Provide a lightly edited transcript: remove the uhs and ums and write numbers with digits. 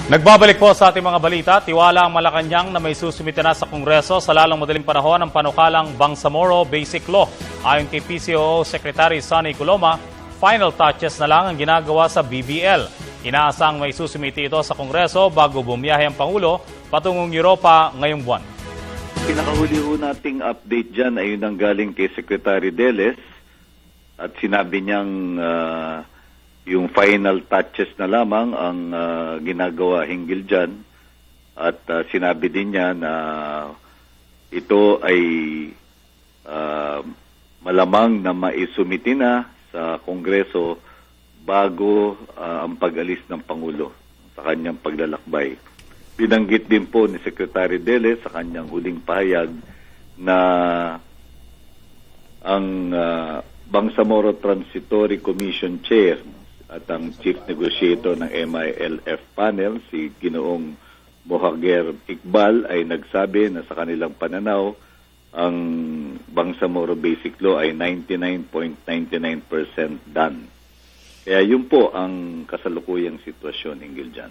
Nagbabalik po sa ating mga balita, tiwala ang Malacanang na may susumite na sa Kongreso sa lalong madaling panahon ang panukalang Bangsamoro Basic Law. Ayon kay PCOO Secretary Sonny Coloma, final touches na lang ang ginagawa sa BBL. Inaasang may susumite ito sa Kongreso bago bumiyahe ang Pangulo patungong Europa ngayong buwan. Pinakahuli ho nating update dyan ay yun ang galing kay Secretary Deles at sinabi niyang yung final touches na lamang ang ginagawa hinggil dyan at sinabi din niya na ito ay malamang na maisumiti na sa Kongreso bago ang pag-alis ng Pangulo sa kanyang paglalakbay. Binanggit din po ni Secretary Deles sa kanyang huling pahayag na ang Bangsamoro Transitory Commission Chair at ang Chief Negotiator ng MILF panel, si Ginoong Mohager Iqbal, ay nagsabi na sa kanilang pananaw, ang Bangsamoro Basic Law ay 99.99% done. Kaya yun po ang kasalukuyang sitwasyon hinggil dyan.